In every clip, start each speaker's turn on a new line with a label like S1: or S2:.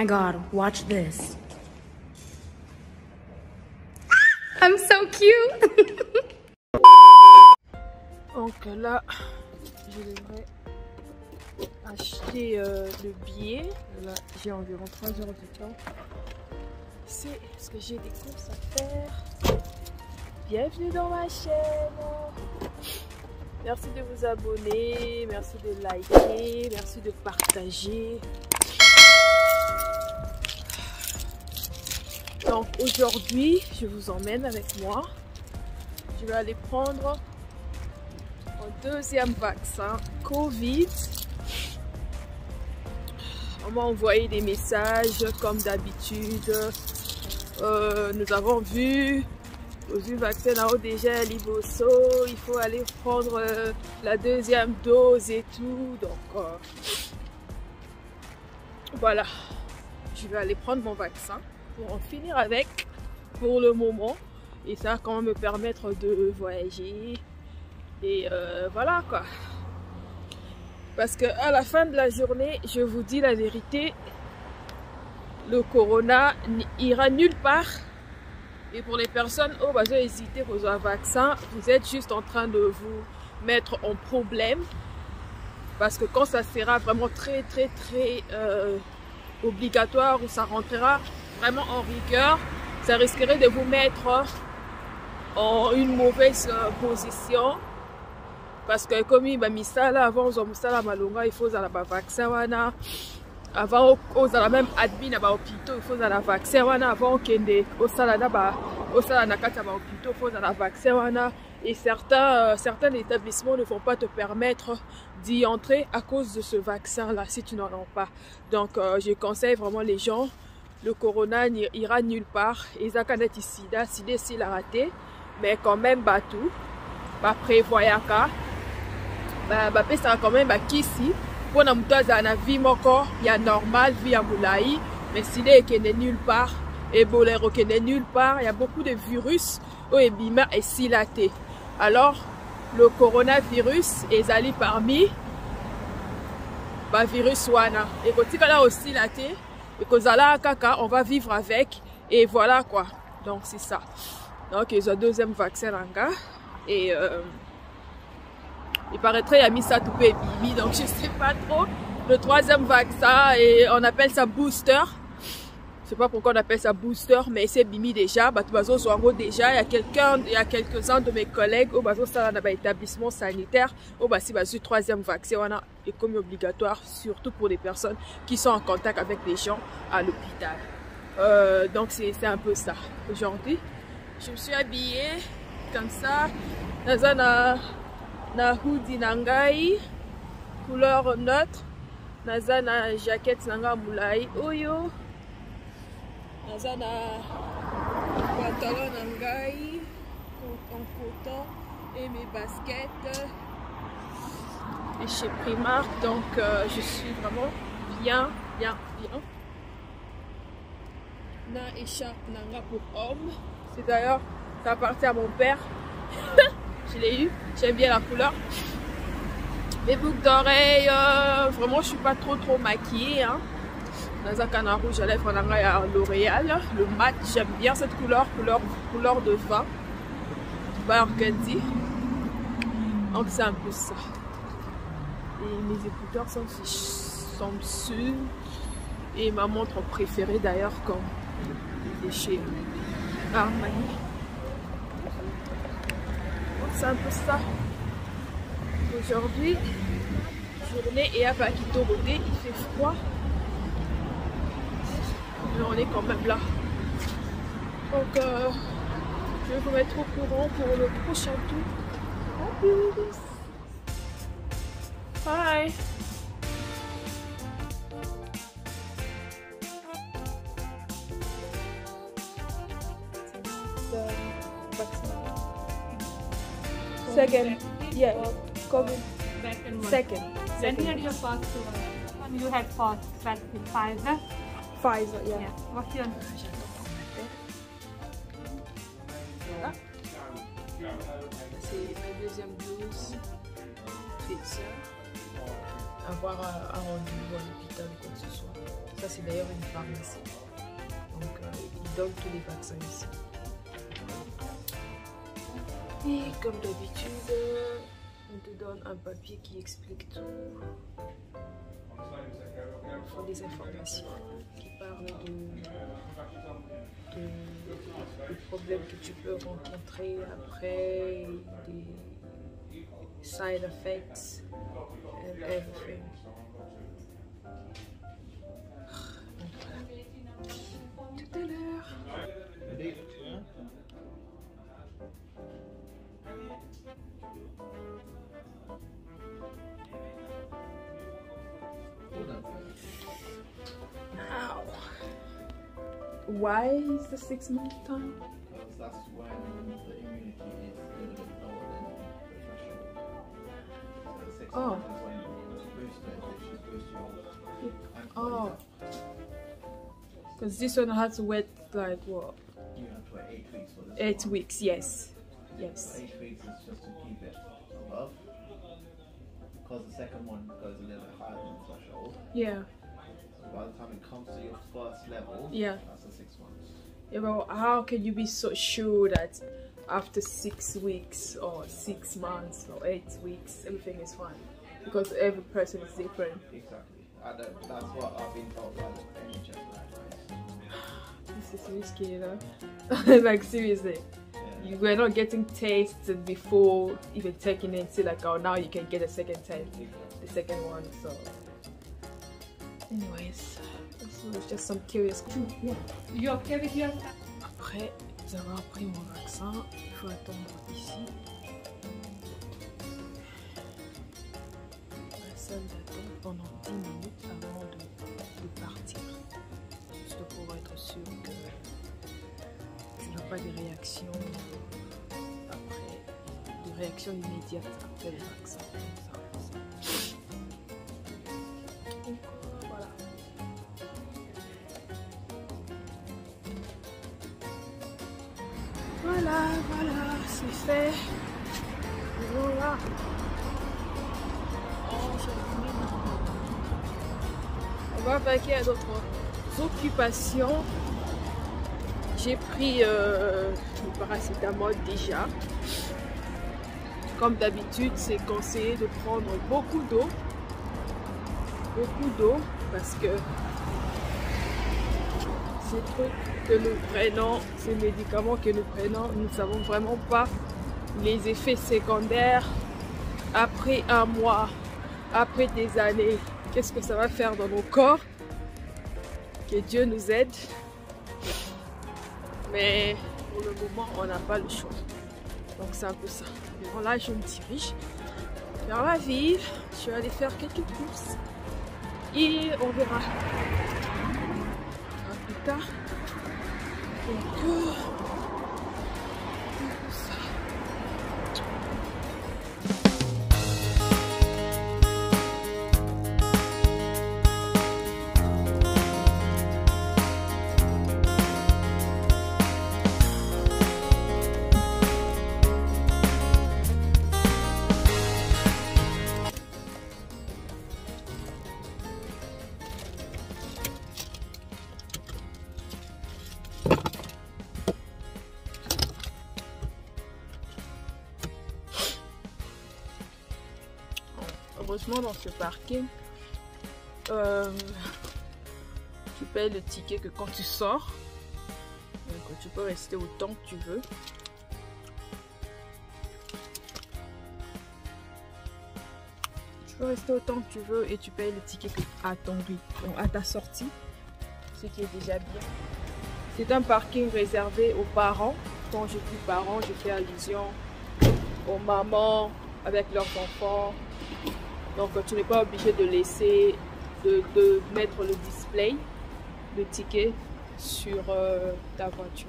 S1: my god, watch this. I'm so cute.
S2: Donc là, je devrais acheter le billet. Là, j'ai environ 3 heures de temps. C'est parce que j'ai des courses à faire. Bienvenue dans ma chaîne. Merci de vous abonner, merci de liker, merci de partager. Donc aujourd'hui, je vous emmène avec moi. Je vais aller prendre mon deuxième vaccin Covid. On m'a envoyé des messages comme d'habitude. Nous avons vu le vaccin à déjà Liboso, il faut aller prendre la deuxième dose et tout. Donc voilà, je vais aller prendre mon vaccin pour en finir avec pour le moment. Et ça va quand même me permettre de voyager. Et voilà quoi. Parce que à la fin de la journée, je vous dis la vérité, le corona n'ira nulle part. Et pour les personnes qui ont hésité pour un vaccin, vous êtes juste en train de vous mettre en problème. Parce que quand ça sera vraiment très obligatoire ou ça rentrera vraiment en rigueur, ça risquerait de vous mettre en une mauvaise position. Parce que comme il m'a mis ça là, avant on a ça malonga, il faut un vaccin wana. Avant on a même admis à l'hôpital, il faut un vaccin wana. Avant qu'on ait au salana hôpital, il faut un vaccin wana. Et certains établissements ne vont pas te permettre d'y entrer à cause de ce vaccin là si tu n'en as pas. Donc je conseille vraiment les gens, le corona n'ira nulle part. Et ça quand est ici, s'il a raté, mais quand même tout, prévoyant ça quand même ici pour na muto na vie moko ya normal, vie ya moulaï, mais s'il est qu'il n'est nulle part et bolero qu'il n'est nulle part, il y a beaucoup de virus au ebima et silaté. Alors le coronavirus est allé parmi virus wana et quand il là aussi laté et kozala kaka on va vivre avec et voilà quoi. Donc c'est ça. Donc ils ont deuxième vaccin langa et il paraîtrait qu'il a mis ça tout peu bibi, donc je sais pas trop. Le troisième vaccin, et on appelle ça booster. Je sais pas pourquoi on appelle ça booster, mais c'est bimi déjà. Déjà, il y a quelques-uns de mes collègues au établissement sanitaire au troisième vaccin est comme obligatoire, surtout pour les personnes qui sont en contact avec des gens à l'hôpital. Donc c'est un peu ça. Aujourd'hui, je me suis habillée comme ça. Na hoodie nangai couleur neutre, naza na jaquette nanga moulai oyo, naza na pantalon nangai en coton et mes baskets et chez Primark. Donc je suis vraiment bien. Na écharpe nanga pour homme, c'est d'ailleurs ça appartient à mon père. Je l'ai eu, j'aime bien la couleur. Les boucles d'oreilles, vraiment je suis pas trop maquillée. Hein. Dans un canard rouge à lèvres, on a L'Oréal. Le mat, j'aime bien cette couleur de vin. Burgundy. Donc c'est un peu ça. Et mes écouteurs sont dessus. Et ma montre préférée d'ailleurs, comme il est chez Armani. C'est un peu ça. Aujourd'hui, journée et à Pakito Rodé, il fait froid. Mais on est quand même là. Donc, je vais vous mettre au courant pour le prochain tour. Bye! Second, yeah, COVID.
S3: Second one.
S2: Second.
S3: When you had your first one? You had first vaccine, Pfizer?
S2: Pfizer, yeah.
S3: Yeah. What's your
S2: C'est ma deuxième dose. Pfizer. Avoir un rendez-vous à l'hôpital ou quoi que ce soit. Ça, c'est d'ailleurs une pharmacie. Donc, ils donnent tous les vaccins ici. Et comme d'habitude, on te donne un papier qui explique tout. Il faut des informations qui parlent des problèmes que tu peux rencontrer après, des side effects and everything. Donc voilà. Tout à l'heure. Now, why is the 6 month time?
S4: Because that's when the immunity is a little bit lower than the threshold. So 6
S2: Oh.
S4: months is when you boost it, which is boost your
S2: Oh,
S4: antibodies.
S2: because this one has to wait like what?
S4: You have to wait 8 weeks for this
S2: 8
S4: one.
S2: weeks, yes.
S4: So
S2: Yes.
S4: 8 weeks is just to keep it above. Because the second one goes a little bit higher than the threshold.
S2: Yeah.
S4: So by the time it comes to your first level,
S2: Yeah.
S4: that's the 6 months.
S2: Yeah, but how can you be so sure that after 6 weeks or 6 months or 8 weeks everything is fine? Because every person is different.
S4: Exactly. That's what I've been told by the NHS guidelines.
S2: This is risky, you know? Like seriously.
S4: Yeah.
S2: You were not getting tested before even taking it. See, like, oh, now you can get a second test, the second one. So, anyways, this was just some curious questions. Yeah.
S3: You okay with your
S2: Après avoir pris mon vaccin, il faut attendre ici. La salle d'attente pendant 10 minutes avant de partir. Juste pour être sûr que tu n'as pas de réactions après, de réactions immédiates après le vaccin. Donc, voilà. Voilà, c'est fait. Voilà. On va vaquer à d'autres occupations. J'ai pris le paracétamol déjà. Comme d'habitude, c'est conseillé de prendre beaucoup d'eau. Beaucoup d'eau parce que ces trucs que nous prenons, ces médicaments que nous prenons, nous ne savons vraiment pas les effets secondaires après un mois, après des années. Qu'est-ce que ça va faire dans nos corps? Que Dieu nous aide. Mais pour le moment, on n'a pas le choix. Donc c'est un peu ça. Et bon, là, je me dirige vers la ville. Je vais aller faire quelques courses. Et on verra plus tard. Donc, ça. Heureusement, dans ce parking, tu payes le ticket que quand tu sors. Donc tu peux rester autant que tu veux. Tu peux rester autant que tu veux et tu payes le ticket à ton rythme, donc à ta sortie. ce qui est déjà bien. C'est un parking réservé aux parents. Quand je dis parents, je fais allusion aux mamans avec leurs enfants. Donc tu n'es pas obligé de laisser, de mettre le display, le ticket sur ta voiture.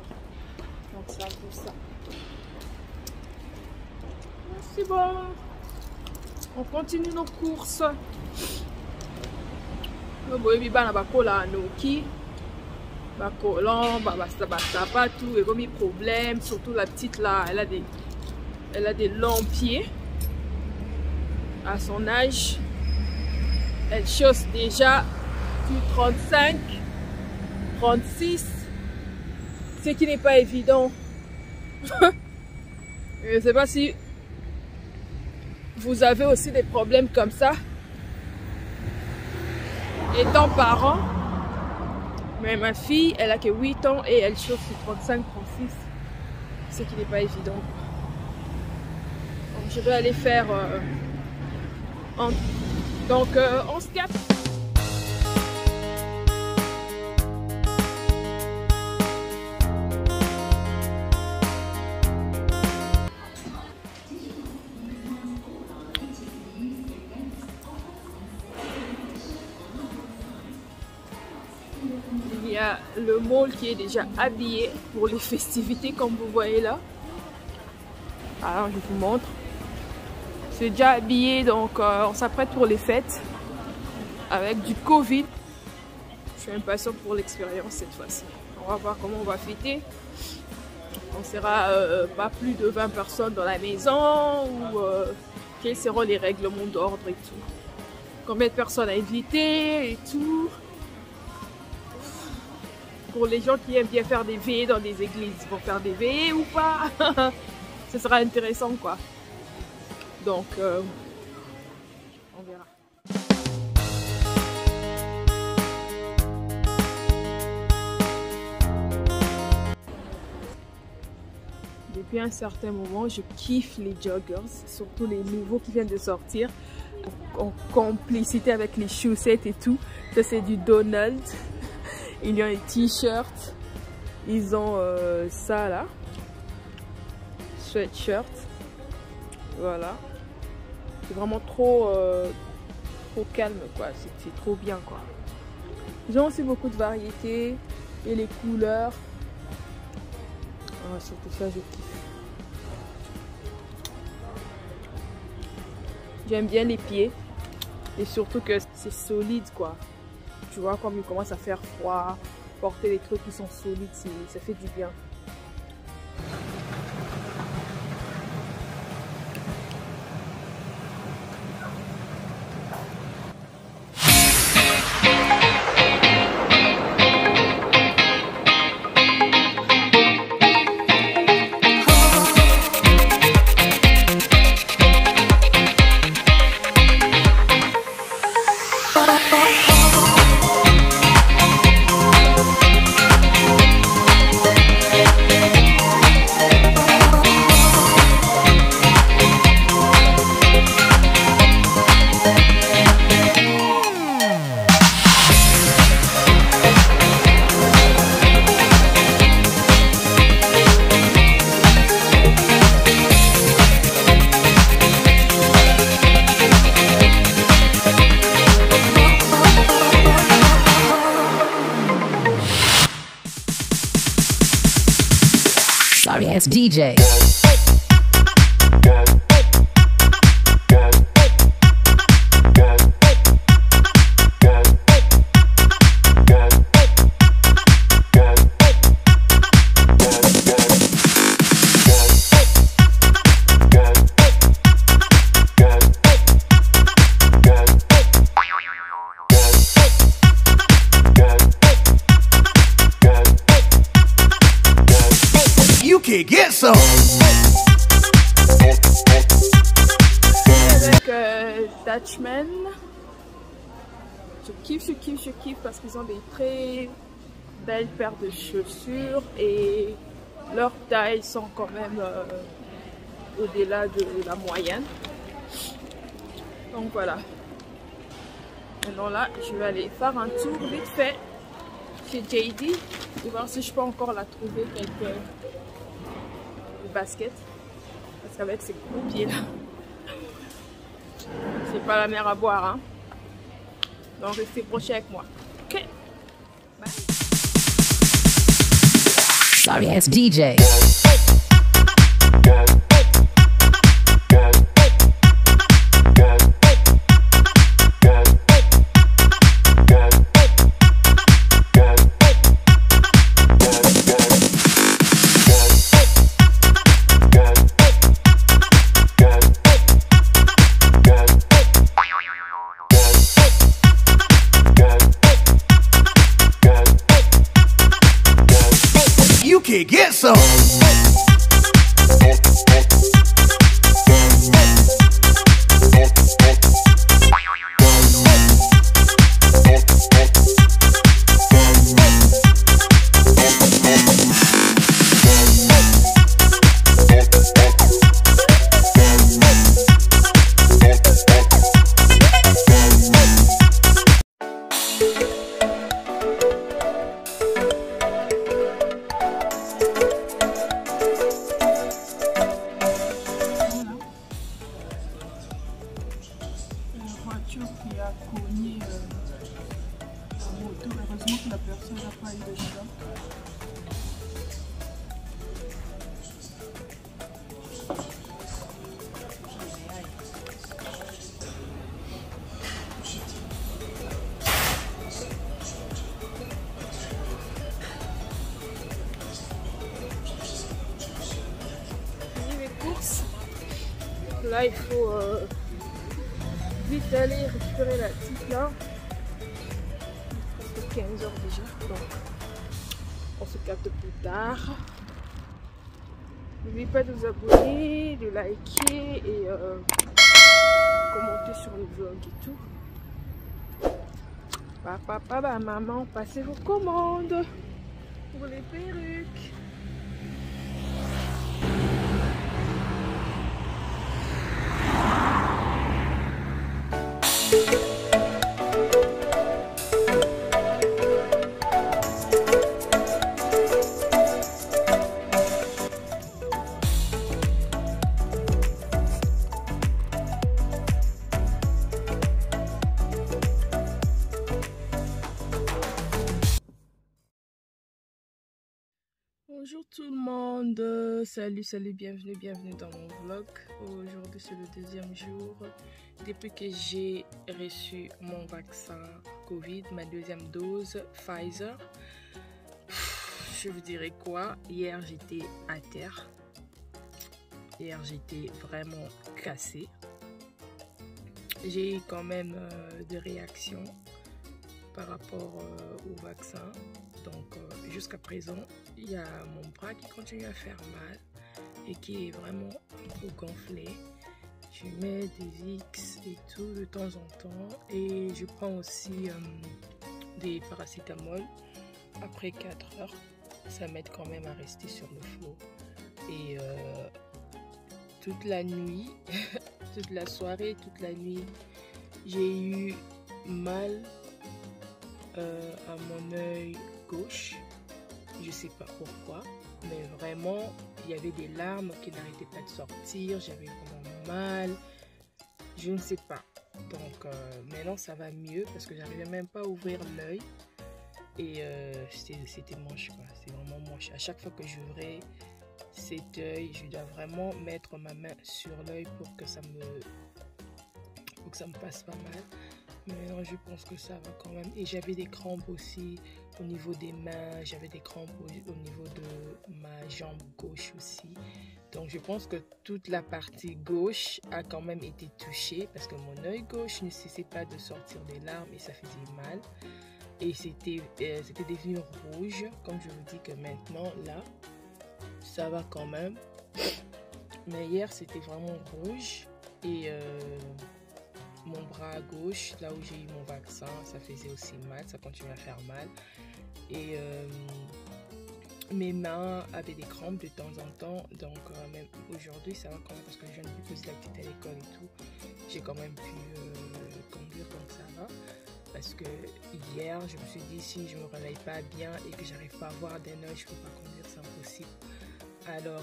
S2: Donc c'est un peu ça. C'est bon. On continue nos courses. Boyebi bana bakola noki. Bakolan, pas tout, et comme il problème, surtout la petite là, elle a des longs pieds. À son âge, elle chausse déjà plus 35, 36, ce qui n'est pas évident. Je ne sais pas si vous avez aussi des problèmes comme ça, étant parent. Mais ma fille, elle a que 8 ans et elle chauffe sur 35, 36, ce qui n'est pas évident. Donc, je vais aller faire... Donc, on se capte. Il y a le mall qui est déjà habillé pour les festivités comme vous voyez là. Alors je vous montre. C'est déjà habillé, donc on s'apprête pour les fêtes avec du Covid. Je suis impatiente pour l'expérience cette fois-ci. On va voir comment on va fêter. On sera pas plus de 20 personnes dans la maison ou quels seront les règlements d'ordre et tout. Combien de personnes à inviter et tout. Pour les gens qui aiment bien faire des veillées dans des églises, ils vont faire des veillées ou pas. Ce sera intéressant quoi. Donc, on verra. Depuis un certain moment, je kiffe les joggers, surtout les nouveaux qui viennent de sortir, en complicité avec les chaussettes et tout. Ça, c'est du Donald. Il y a les t-shirts. Ils ont ça là. Sweatshirt. Voilà. C'est vraiment trop calme quoi. C'est trop bien quoi. Ils ont aussi beaucoup de variétés et les couleurs. Oh, surtout ça, je kiffe. J'aime bien les pieds et surtout que c'est solide quoi. Tu vois, comme il commence à faire froid, porter des trucs qui sont solides, ça fait du bien.
S5: Sorry ass DJ.
S6: Get some.
S2: Avec Dutchman, je kiffe parce qu'ils ont des très belles paires de chaussures et leurs tailles sont quand même au-delà de la moyenne. Donc voilà. Maintenant là, je vais aller faire un tour vite fait chez JD. Je vais voir si je peux encore la trouver quelques baskets. Parce qu'avec ces gros pieds là, c'est pas la mer à boire. Hein. Donc restez branchés avec moi. Ok. Bye.
S5: Sorry ass DJ.
S6: You can get some.
S2: Qui a cogné la moto. Heureusement que la personne n'a pas eu de choc. Fini les courses. Là il faut vite aller récupérer la petite là. Presque 15 h déjà, donc on se capte plus tard. N'oubliez pas de vous abonner, de liker et commenter sur le vlog et tout. Papa, maman, passez vos commandes pour les perruques. Bonjour tout le monde, salut, bienvenue dans mon vlog. Aujourd'hui c'est le deuxième jour depuis que j'ai reçu mon vaccin Covid, ma deuxième dose Pfizer. Je vous dirais quoi, hier j'étais à terre, hier j'étais vraiment cassée. J'ai eu quand même des réactions par rapport au vaccin. Donc jusqu'à présent, il y a mon bras qui continue à faire mal et qui est vraiment trop gonflé. Je mets des Vicks et tout de temps en temps et je prends aussi des paracétamol après 4 heures. Ça m'aide quand même à rester sur le flot. Et toute la nuit, toute la soirée, toute la nuit, j'ai eu mal à mon œil gauche. Je sais pas pourquoi, mais vraiment il y avait des larmes qui n'arrêtaient pas de sortir, j'avais vraiment mal, je ne sais pas. Donc maintenant ça va mieux parce que j'arrivais même pas à ouvrir l'œil et c'était moche quoi, c'est vraiment moche. À chaque fois que j'ouvrais cet œil, je dois vraiment mettre ma main sur l'œil pour que ça me passe pas mal. Mais non, je pense que ça va quand même. Et j'avais des crampes aussi au niveau des mains. J'avais des crampes au niveau de ma jambe gauche aussi. Donc je pense que toute la partie gauche a quand même été touchée. Parce que mon œil gauche ne cessait pas de sortir des larmes et ça faisait mal. Et c'était devenu rouge. Comme je vous dis que maintenant, là, ça va quand même. Mais hier, c'était vraiment rouge. Et mon bras gauche, là où j'ai eu mon vaccin, ça faisait aussi mal, ça continue à faire mal. Et mes mains avaient des crampes de temps en temps. Donc même aujourd'hui, ça va quand même parce que je viens de poser la petite à l'école et tout. J'ai quand même pu conduire, donc ça va. parce que hier je me suis dit si je me réveille pas bien et que j'arrive pas à voir d'un œil, je peux pas conduire, c'est impossible. Alors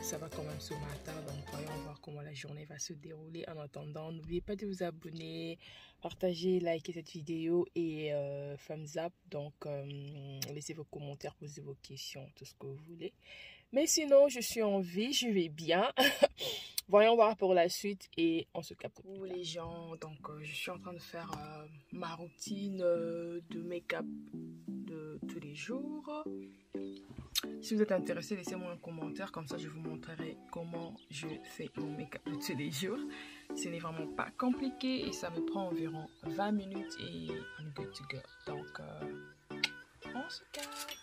S2: ça va quand même ce matin, donc voyons voir comment la journée va se dérouler. En attendant, n'oubliez pas de vous abonner, partager, liker cette vidéo et thumbs up. Donc laissez vos commentaires, posez vos questions, tout ce que vous voulez. Mais sinon je suis en vie, je vais bien. Voyons voir pour la suite et on se capte. Pour les gens, donc je suis en train de faire ma routine de make-up de tous les jours. Si vous êtes intéressé, laissez-moi un commentaire, comme ça je vous montrerai comment je fais mon make-up de tous les jours. Ce n'est vraiment pas compliqué et ça me prend environ 20 minutes et I'm good to go. Donc on se capte.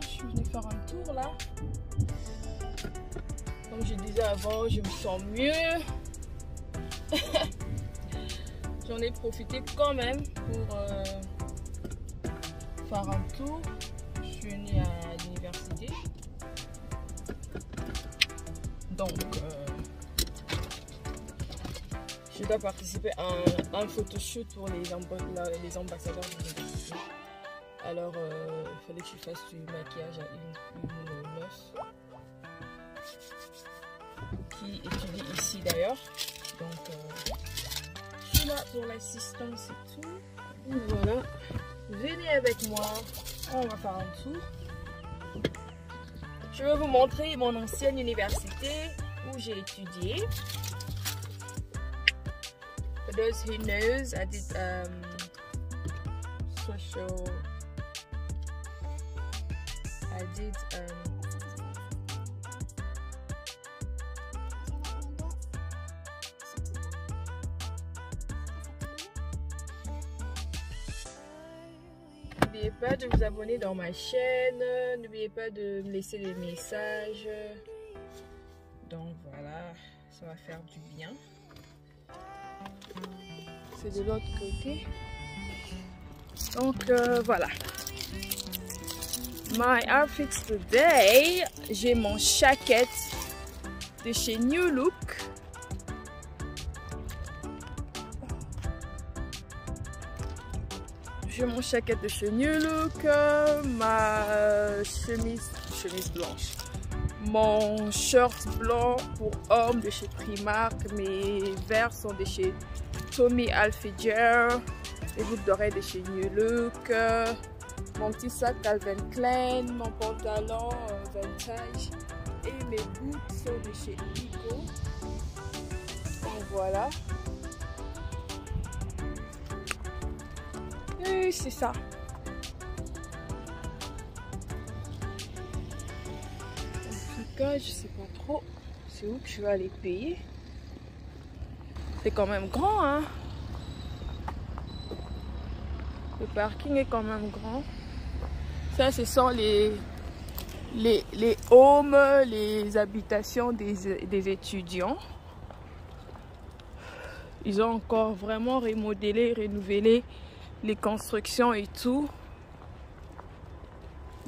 S2: Je suis venue faire un tour là. Comme je disais avant, je me sens mieux. J'en ai profité quand même pour faire un tour. Je suis venue à l'université. Donc je dois participer à un photoshoot pour les ambassadeurs de l'université. Alors, il fallait que je fasse du maquillage à une meuf qui étudie ici d'ailleurs. Donc, je suis là pour l'assistance et tout. Donc, voilà, venez avec moi, on va faire un tour. Je vais vous montrer mon ancienne université où j'ai étudié. For those who knows, I did social. N'oubliez pas de vous abonner dans ma chaîne, n'oubliez pas de me laisser des messages. Donc voilà, ça va faire du bien. C'est de l'autre côté. Donc voilà. My outfits today, j'ai mon jacket de chez New Look. J'ai mon jacket de chez New Look, ma chemise blanche, mon short blanc pour homme de chez Primark, mes verres sont de chez Tommy Hilfiger, les boucles d'oreilles de chez New Look. Mon petit sac Calvin Klein, mon pantalon vintage et mes boots sont de chez Igo. Donc voilà. Et c'est ça. En tout cas, je sais pas trop c'est où que je vais aller payer. C'est quand même grand, hein. Le parking est quand même grand. Ça, ce sont les homes, les habitations des étudiants. Ils ont encore vraiment remodelé, renouvelé les constructions et tout.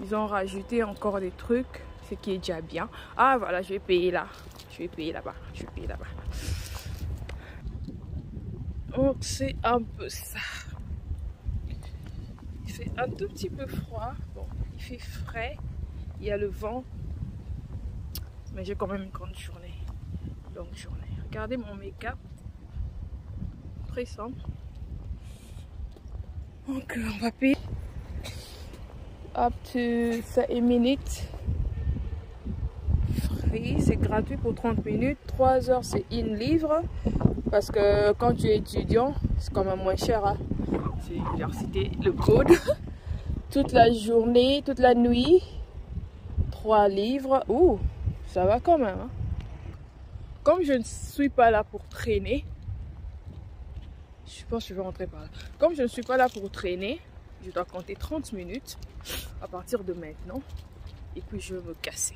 S2: Ils ont rajouté encore des trucs, ce qui est déjà bien. Ah voilà, je vais payer là. Je vais payer là-bas. Je vais payer là-bas. Donc c'est un peu ça. Il fait un tout petit peu froid. Bon, il fait frais. Il y a le vent. Mais j'ai quand même une grande journée. Longue journée. Regardez mon make-up. Très simple. Donc on va payer up to 5 minutes. Free, c'est gratuit pour 30 minutes. 3 heures c'est in livre. Parce que quand tu es étudiant, c'est quand même moins cher. Hein? C'est l'université, le code. Toute la journée, toute la nuit. 3 livres. Ouh, ça va quand même. Hein? Comme je ne suis pas là pour traîner, je pense que je vais rentrer par là. Comme je ne suis pas là pour traîner, je dois compter 30 minutes à partir de maintenant. Et puis je vais me casser.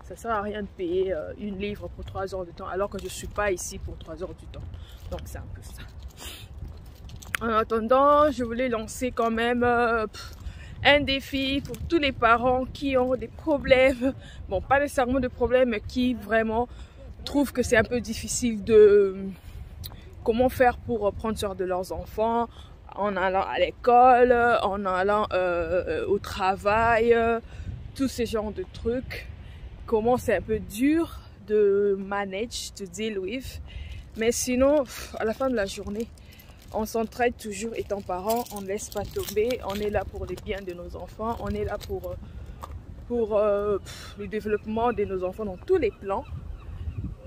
S2: Ça sert à rien de payer 1 livre pour 3 heures de temps alors que je ne suis pas ici pour 3 heures du temps. Donc c'est un peu ça. En attendant, je voulais lancer quand même un défi pour tous les parents qui ont des problèmes. Bon, pas nécessairement de problèmes, mais qui vraiment trouvent que c'est un peu difficile de... Comment faire pour prendre soin de leurs enfants en allant à l'école, en allant au travail, tous ces genres de trucs. Comment c'est un peu dur de manage, to deal with. Mais sinon, à la fin de la journée, on s'entraide toujours étant parents, on ne laisse pas tomber, on est là pour le bien de nos enfants, on est là pour le développement de nos enfants dans tous les plans.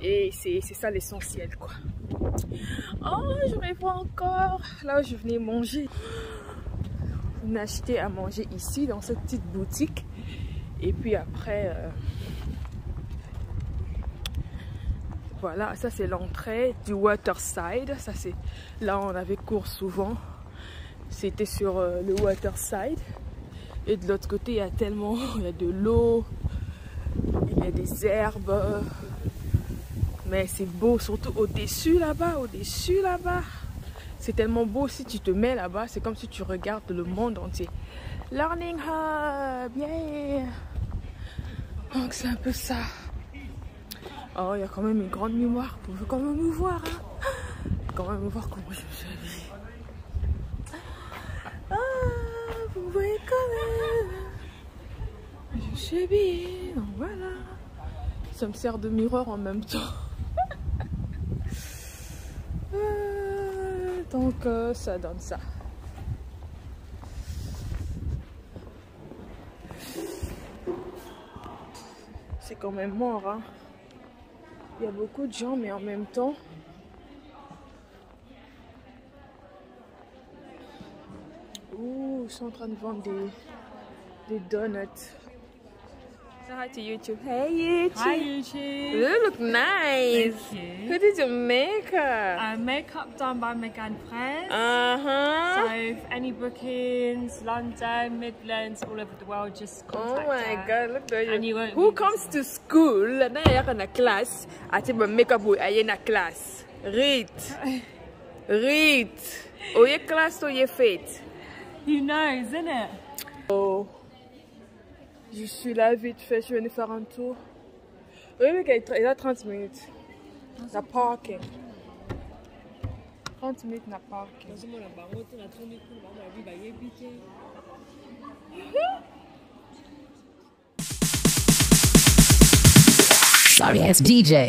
S2: Et c'est ça l'essentiel, quoi. Oh, je revois encore là où je venais manger. On a acheté à manger ici dans cette petite boutique. Et puis après, voilà, ça c'est l'entrée du Waterside. Ça c'est là où on avait cours souvent. C'était sur le Waterside. Et de l'autre côté, il y a tellement, il y a de l'eau, il y a des herbes. Mais c'est beau, surtout au-dessus là-bas, C'est tellement beau, si tu te mets là-bas, c'est comme si tu regardes le monde entier. Learning Hub, yeah! Donc c'est un peu ça. Oh, il y a quand même une grande mémoire. Vous pouvez quand même me voir, hein? Quand même me voir comment je me suis habillée. Ah, vous voyez quand même. Je suis habillée, donc voilà. Ça me sert de miroir en même temps. Donc ça donne ça. C'est quand même mort, hein. Il y a beaucoup de gens, mais en même temps, ouh, ils sont en train de vendre des donuts. Say hi to YouTube. Hey YouTube.
S3: Hi YouTube.
S2: You look nice.
S3: Thank you.
S2: Who did your makeup?
S3: Makeup done by Megan Press.
S2: Uh-huh.
S3: So if any bookings, London, Midlands, all over the world, just contact
S2: Oh my
S3: her.
S2: God, look at
S3: And
S2: you.
S3: you won't
S2: Who
S3: be
S2: comes to school? Na yaka na class. Ati ba makeup boy aye na class. Read. Oye class to ye fate.
S3: You know, isn't it?
S2: Oh. Je suis là vite fait, je vais faire un tour. Oui, mais il a 30 minutes. La parking. 30 minutes na parking.
S5: Sorry ass DJ.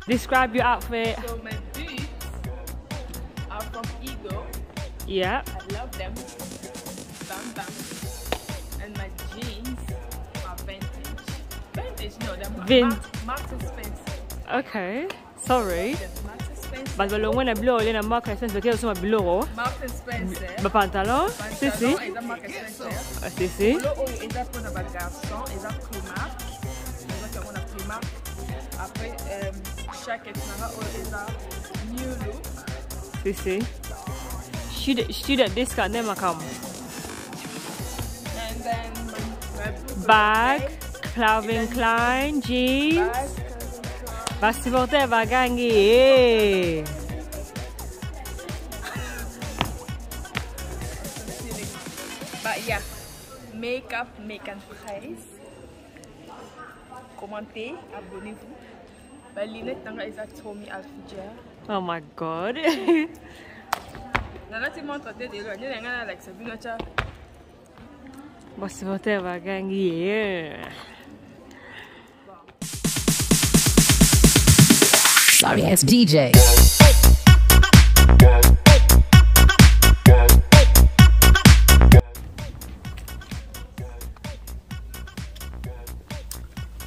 S3: Describe your outfit.
S2: So my boots are from Ego.
S3: Yeah.
S2: I love them. Bam bam. And my jeans are vintage. Vintage? No, they're Marks and Spencer.
S3: Okay. Sorry.
S2: They're Marks and Spencer.
S3: But kalau when I blow, then I mark sense because semua blow.
S2: Marks and Spencer.
S3: Ba pantalon? Si si.
S2: Pantalon, ils ont Marks and Spencer.
S3: Si si.
S2: Polo, ils ont pour les garçons, ils ont Primark. Ils ont Primark. Après, chaque extérieur, ils ont New Look.
S3: Si si. Student discount then come.
S2: And then my
S3: Bag, Calvin Klein, jeans.
S2: bag.
S3: Vestimenta vagangi.
S2: But yeah, makeup, Megan Price. Commentez, abonnez-vous. My lunette tanga is at Tommy Hilfiger.
S3: Oh my god.
S2: Nana ti montre de lo, ni ngana like Sabina cha.
S3: Vestimenta vagangi.
S5: Sorry ass DJ.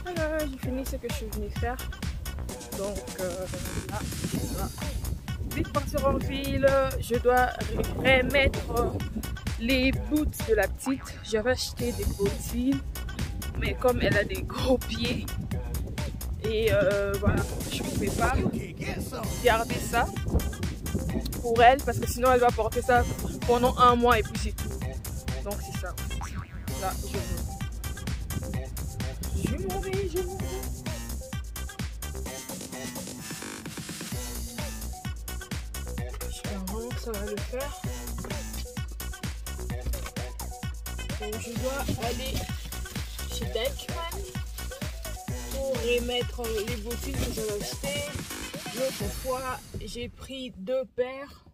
S2: Voilà, j'ai fini ce que je suis venue faire. Donc là, vite partir en ville. Je dois remettre les boots de la petite. J'avais acheté des bottines, mais comme elle a des gros pieds, et voilà, je ne pouvais pas garder ça pour elle parce que sinon elle va porter ça pendant 1 mois et puis c'est tout. Donc c'est ça. Là, je m'en vais. J'espère vraiment que ça va le faire. Donc je dois aller chez Deichmann pour remettre les bottines que j'avais achetées. L'autre fois, j'ai pris 2 paires.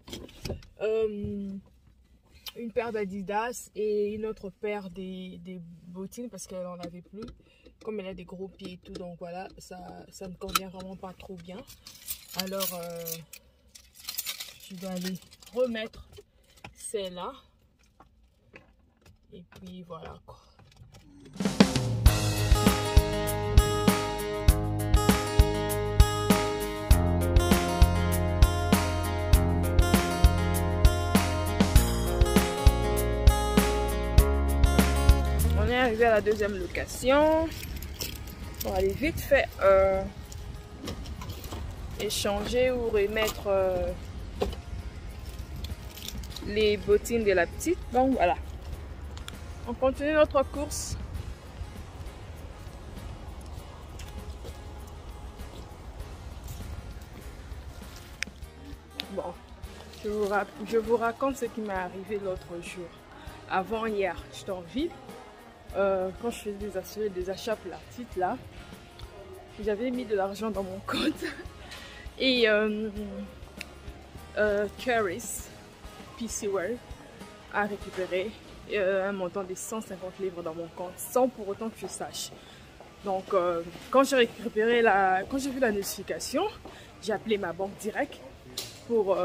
S2: Une paire d'Adidas et une autre paire des bottines parce qu'elle n'en avait plus. Comme elle a des gros pieds et tout, donc voilà, ça ne convient vraiment pas trop bien. Alors, je dois aller remettre celle-là. Et puis voilà quoi. On est arrivé à la deuxième location. On va aller vite fait échanger ou remettre les bottines de la petite. Donc voilà. On continue notre course. Bon, je vous raconte ce qui m'est arrivé l'autre jour. Avant hier, j'étais en ville. Quand je faisais des achats pour la petite là, j'avais mis de l'argent dans mon compte. Et Caris, PC World, a récupéré un montant de 150 livres dans mon compte sans pour autant que je sache. Donc quand j'ai récupéré quand j'ai vu la notification, j'ai appelé ma banque directe pour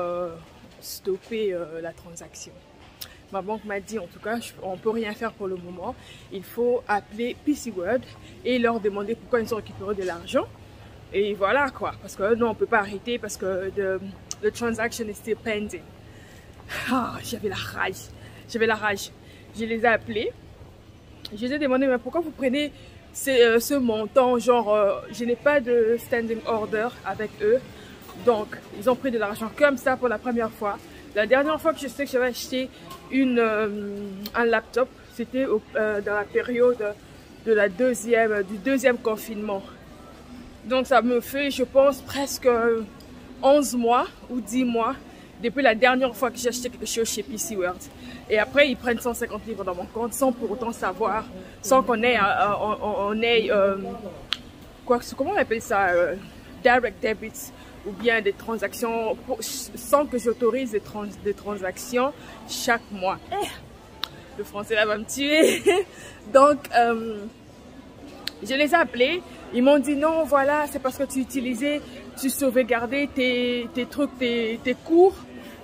S2: stopper la transaction. Ma banque m'a dit en tout cas on peut rien faire pour le moment, il faut appeler PC World et leur demander pourquoi ils ont récupéré de l'argent. Et voilà quoi, parce que non, on peut pas arrêter parce que the transaction is still pending. Ah, j'avais la rage. Je les ai appelés. Je les ai demandé, mais pourquoi vous prenez ce montant? Genre, je n'ai pas de standing order avec eux. Donc, ils ont pris de l'argent comme ça pour la première fois. La dernière fois que je sais que j'avais acheté un laptop, c'était dans la période du deuxième confinement. Donc, ça me fait, je pense, presque 11 mois ou 10 mois depuis la dernière fois que j'ai acheté quelque chose chez PC World. Et après, ils prennent 150 livres dans mon compte sans pour autant savoir, sans qu'on ait, comment on appelle ça, direct debits ou bien des transactions, sans que j'autorise des transactions chaque mois. Le français là va me tuer. Donc, je les ai appelés. Ils m'ont dit non, voilà, c'est parce que tu sauvegardais tes trucs, tes cours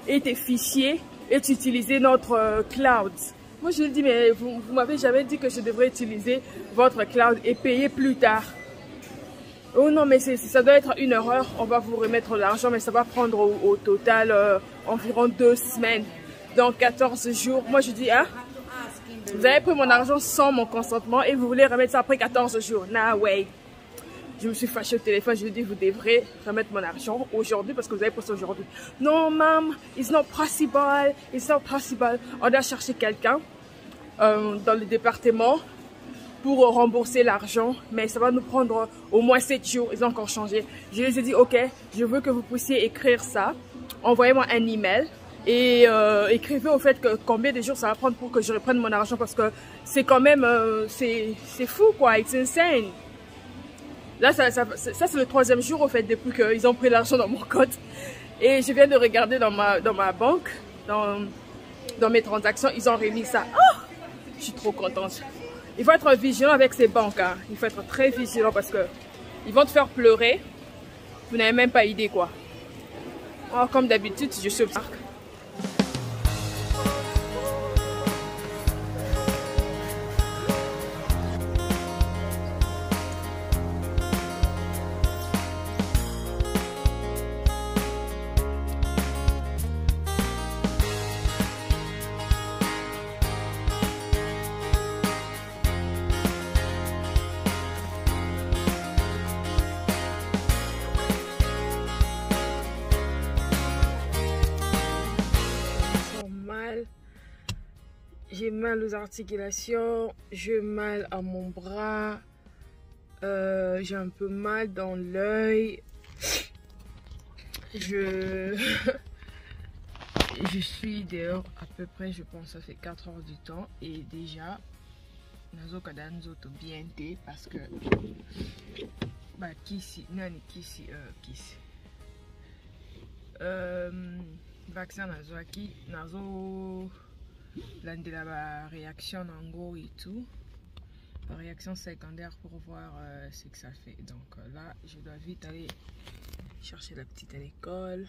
S2: et tes fichiers et tu utilisais notre cloud. Moi, je lui ai dit, mais vous m'avez jamais dit que je devrais utiliser votre cloud et payer plus tard. Oh non, mais ça doit être une erreur. On va vous remettre l'argent, mais ça va prendre au total environ 2 semaines. Donc 14 jours. Moi, je dis, hein, vous avez pris mon argent sans mon consentement et vous voulez remettre ça après 14 jours. Nah, way. Je me suis fâchée au téléphone, je lui ai dit, vous devrez remettre mon argent aujourd'hui parce que vous avez posté aujourd'hui. Non, ma'am, it's not possible, it's not possible. On doit chercher quelqu'un dans le département pour rembourser l'argent, mais ça va nous prendre au moins 7 jours. Ils ont encore changé. Je les ai dit, ok, je veux que vous puissiez écrire ça. Envoyez-moi un email et écrivez au fait que combien de jours ça va prendre pour que je reprenne mon argent parce que c'est quand même, c'est fou quoi, it's insane. Là, ça c'est le 3e jour, au fait, depuis qu'ils ont pris l'argent dans mon compte. Et je viens de regarder dans ma banque, dans mes transactions, ils ont remis ça. Oh, je suis trop contente. Il faut être vigilant avec ces banques. Hein. Il faut être très vigilant parce que ils vont te faire pleurer. Vous n'avez même pas idée, quoi. Oh, comme d'habitude, je suis au parc. J'ai mal aux articulations, j'ai mal à mon bras, j'ai un peu mal dans l'œil. Je suis dehors à peu près, je pense, ça fait 4 heures du temps. Et déjà, nazo kadanzo to bien té parce que bah kisi nani kisi vaccin nazo aki nazo landela ba réaction nango et tout, réaction secondaire pour voir ce que ça fait. Donc là je dois vite aller chercher la petite à l'école,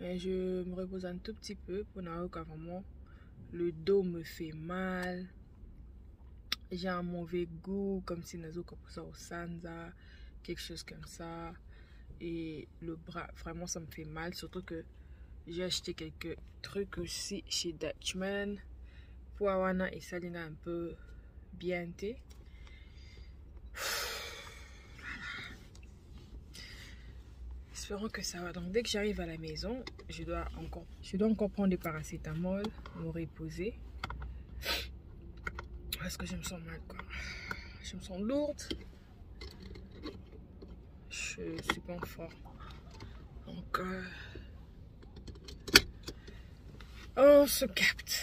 S2: mais je me repose un tout petit peu pour n'avoir qu'à vraiment le dos me fait mal, j'ai un mauvais goût comme si nazo kapusa au sanza, quelque chose comme ça, et le bras vraiment ça me fait mal, surtout que j'ai acheté quelques trucs aussi chez Dutchman pour avoir et salina un peu bien thé. Espérons que ça va. Donc dès que j'arrive à la maison, je dois encore prendre des paracétamol, me reposer parce que je me sens mal quoi. Je me sens lourde. Je suis pas en forme. Donc on se capte.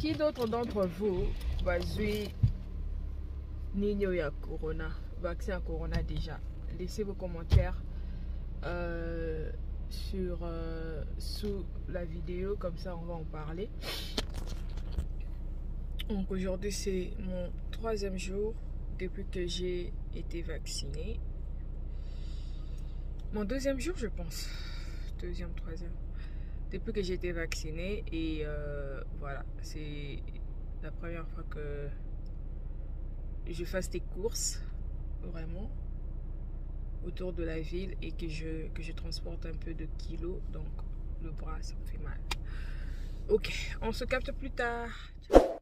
S2: Qui d'autre d'entre vous va jouer Nino ya Corona, vaccin à Corona déjà? Laissez vos commentaires sous la vidéo, comme ça on va en parler. Donc aujourd'hui c'est mon 3e jour depuis que j'ai été vaccinée. Mon 2e jour je pense. 2e, 3e. Depuis que j'ai été vaccinée et voilà, c'est la première fois que je fasse des courses vraiment autour de la ville et que je transporte un peu de kilos, donc le bras ça me fait mal. Ok, on se capte plus tard. Ciao.